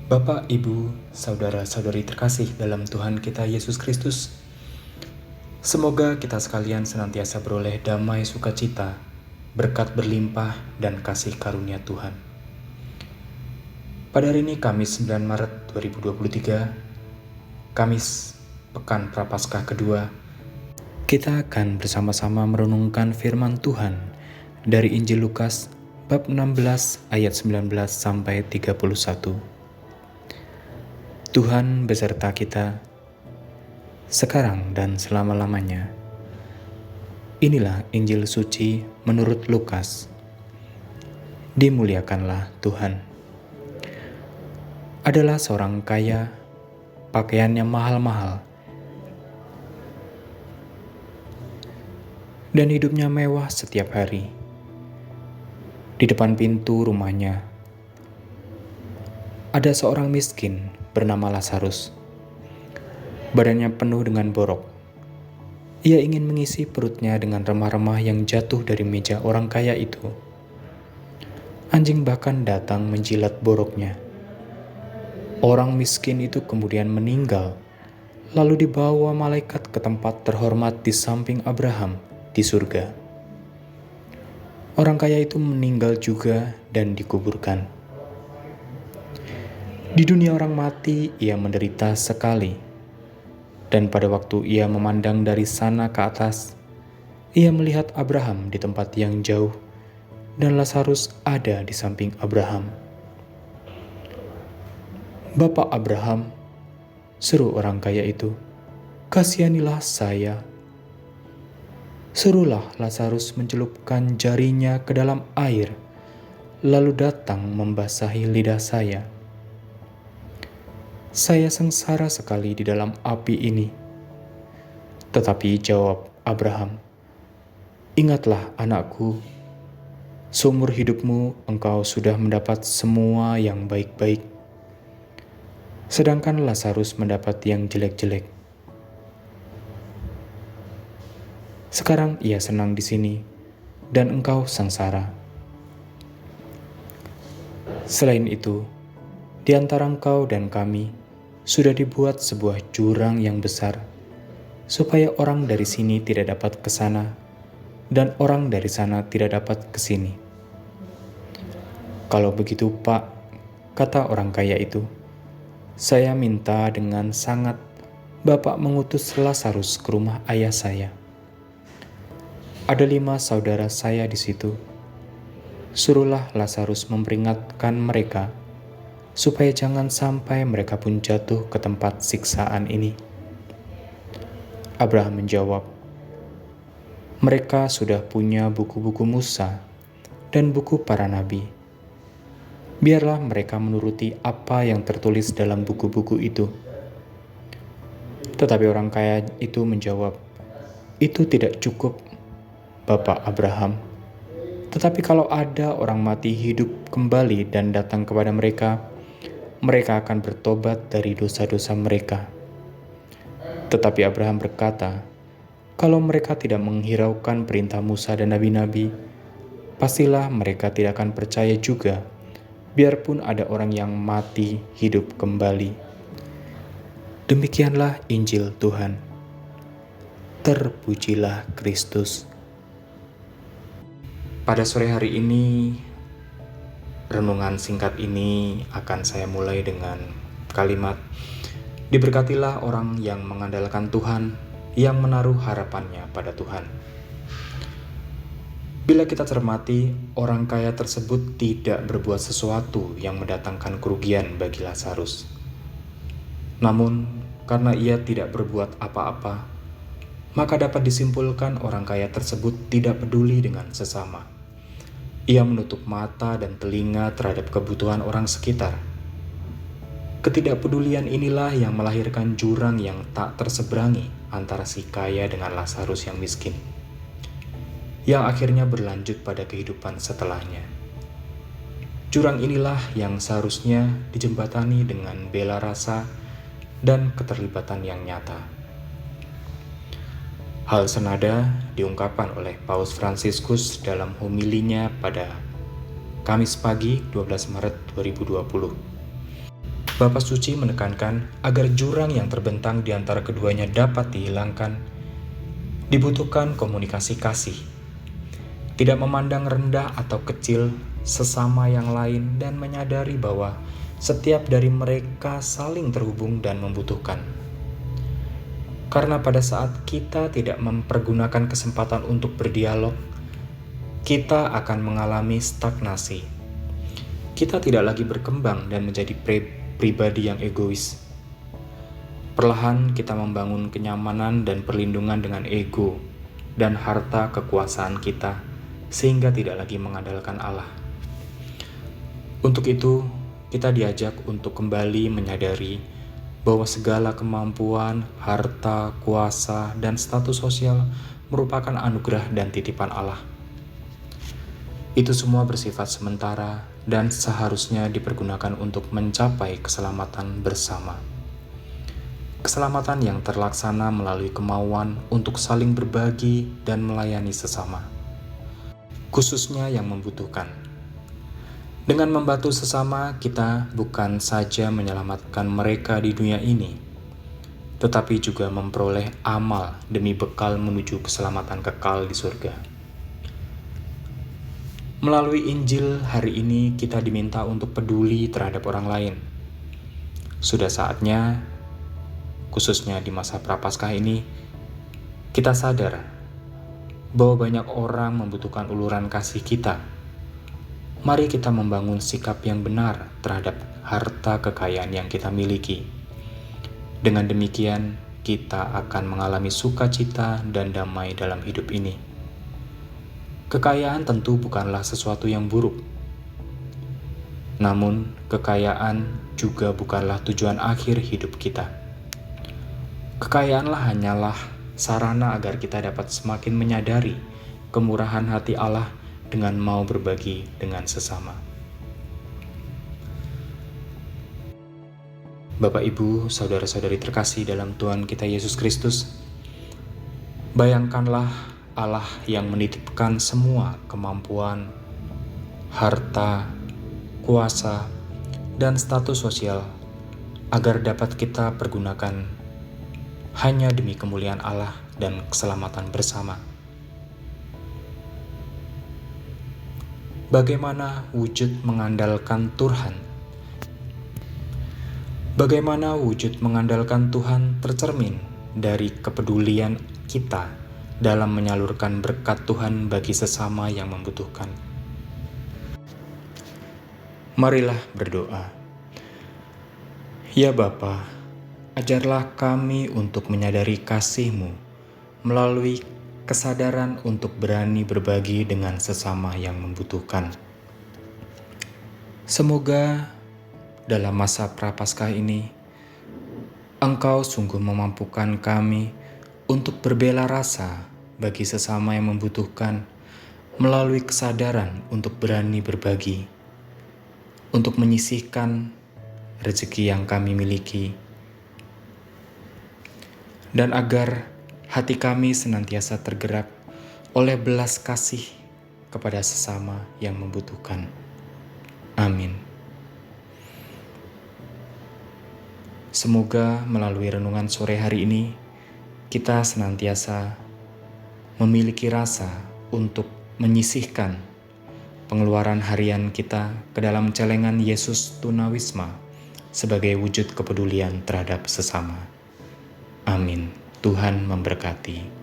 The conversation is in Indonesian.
Bapak, Ibu, Saudara-saudari terkasih dalam Tuhan kita Yesus Kristus, semoga kita sekalian senantiasa beroleh damai sukacita, berkat berlimpah, dan kasih karunia Tuhan. Pada hari ini Kamis 9 Maret 2023, Kamis Pekan Prapaskah kedua, kita akan bersama-sama merenungkan firman Tuhan dari Injil Lukas bab 16 ayat 19 sampai 31. Tuhan beserta kita sekarang dan selama-lamanya. Inilah Injil suci menurut Lukas. Dimuliakanlah Tuhan. Adalah seorang kaya, pakaiannya mahal-mahal, dan hidupnya mewah setiap hari. Di depan pintu rumahnya ada seorang miskin bernama Lazarus. Badannya penuh dengan borok. Ia ingin mengisi perutnya dengan remah-remah yang jatuh dari meja orang kaya itu. Anjing bahkan datang menjilat boroknya. Orang miskin itu kemudian meninggal, lalu dibawa malaikat ke tempat terhormat di samping Abraham di surga. Orang kaya itu meninggal juga dan dikuburkan. Di dunia orang mati, ia menderita sekali. Dan pada waktu ia memandang dari sana ke atas, ia melihat Abraham di tempat yang jauh, dan Lazarus ada di samping Abraham. "Bapak Abraham," seru orang kaya itu, "kasihanilah saya." Serulah Lazarus mencelupkan jarinya ke dalam air, lalu datang membasahi lidah saya. "Saya sengsara sekali di dalam api ini." Tetapi jawab Abraham, "Ingatlah anakku, seumur hidupmu engkau sudah mendapat semua yang baik-baik, sedangkan Lazarus mendapat yang jelek-jelek. Sekarang ia senang di sini, dan engkau sengsara. Selain itu, di antara engkau dan kami sudah dibuat sebuah jurang yang besar, supaya orang dari sini tidak dapat ke sana, dan orang dari sana tidak dapat ke sini." "Kalau begitu, Pak," kata orang kaya itu, "saya minta dengan sangat Bapak mengutus Lazarus ke rumah ayah saya. Ada 5 saudara saya di situ. Suruhlah Lazarus memperingatkan mereka, supaya jangan sampai mereka pun jatuh ke tempat siksaan ini." Abraham menjawab, "Mereka sudah punya buku-buku Musa dan buku para nabi. Biarlah mereka menuruti apa yang tertulis dalam buku-buku itu." Tetapi orang kaya itu menjawab, "Itu tidak cukup, Bapak Abraham. Tetapi kalau ada orang mati hidup kembali dan datang kepada mereka, mereka akan bertobat dari dosa-dosa mereka." Tetapi Abraham berkata, "Kalau mereka tidak menghiraukan perintah Musa dan nabi-nabi, pastilah mereka tidak akan percaya juga, biarpun ada orang yang mati hidup kembali." Demikianlah Injil Tuhan. Terpujilah Kristus. Pada sore hari ini, renungan singkat ini akan saya mulai dengan kalimat, "Diberkatilah orang yang mengandalkan Tuhan, yang menaruh harapannya pada Tuhan." Bila kita cermati, orang kaya tersebut tidak berbuat sesuatu yang mendatangkan kerugian bagi Lazarus. Namun, karena ia tidak berbuat apa-apa, maka dapat disimpulkan orang kaya tersebut tidak peduli dengan sesama. Ia menutup mata dan telinga terhadap kebutuhan orang sekitar. Ketidakpedulian inilah yang melahirkan jurang yang tak terseberangi antara si kaya dengan Lazarus yang miskin, yang akhirnya berlanjut pada kehidupan setelahnya. Jurang inilah yang seharusnya dijembatani dengan bela rasa dan keterlibatan yang nyata. Hal senada diungkapkan oleh Paus Fransiskus dalam homilinya pada Kamis pagi 12 Maret 2020. Bapa Suci menekankan agar jurang yang terbentang di antara keduanya dapat dihilangkan, dibutuhkan komunikasi kasih. Tidak memandang rendah atau kecil sesama yang lain dan menyadari bahwa setiap dari mereka saling terhubung dan membutuhkan. Karena pada saat kita tidak mempergunakan kesempatan untuk berdialog, kita akan mengalami stagnasi. Kita tidak lagi berkembang dan menjadi pribadi yang egois. Perlahan kita membangun kenyamanan dan perlindungan dengan ego dan harta kekuasaan kita, sehingga tidak lagi mengandalkan Allah. Untuk itu, kita diajak untuk kembali menyadari bahwa segala kemampuan, harta, kuasa, dan status sosial merupakan anugerah dan titipan Allah. Itu semua bersifat sementara dan seharusnya dipergunakan untuk mencapai keselamatan bersama. Keselamatan yang terlaksana melalui kemauan untuk saling berbagi dan melayani sesama, khususnya yang membutuhkan. Dengan membantu sesama, kita bukan saja menyelamatkan mereka di dunia ini, tetapi juga memperoleh amal demi bekal menuju keselamatan kekal di surga. Melalui Injil hari ini kita diminta untuk peduli terhadap orang lain. Sudah saatnya, khususnya di masa Prapaskah ini, kita sadar bahwa banyak orang membutuhkan uluran kasih kita. Mari kita membangun sikap yang benar terhadap harta kekayaan yang kita miliki. Dengan demikian, kita akan mengalami sukacita dan damai dalam hidup ini. Kekayaan tentu bukanlah sesuatu yang buruk. Namun, kekayaan juga bukanlah tujuan akhir hidup kita. Kekayaanlah hanyalah sarana agar kita dapat semakin menyadari kemurahan hati Allah dengan mau berbagi dengan sesama. Bapak, Ibu, saudara-saudari terkasih dalam Tuhan kita Yesus Kristus, bayangkanlah Allah yang menitipkan semua kemampuan, harta, kuasa, dan status sosial agar dapat kita pergunakan hanya demi kemuliaan Allah dan keselamatan bersama. Bagaimana wujud mengandalkan Tuhan? Bagaimana wujud mengandalkan Tuhan tercermin dari kepedulian kita dalam menyalurkan berkat Tuhan bagi sesama yang membutuhkan. Marilah berdoa. Ya Bapa, ajarlah kami untuk menyadari kasih-Mu melalui kesadaran untuk berani berbagi dengan sesama yang membutuhkan. Semoga dalam masa Prapaskah ini, Engkau sungguh memampukan kami untuk berbela rasa bagi sesama yang membutuhkan melalui kesadaran untuk berani berbagi, untuk menyisihkan rezeki yang kami miliki, dan agar hati kami senantiasa tergerak oleh belas kasih kepada sesama yang membutuhkan. Amin. Semoga melalui renungan sore hari ini, kita senantiasa memiliki rasa untuk menyisihkan pengeluaran harian kita ke dalam celengan Yesus Tunawisma sebagai wujud kepedulian terhadap sesama. Amin. Tuhan memberkati.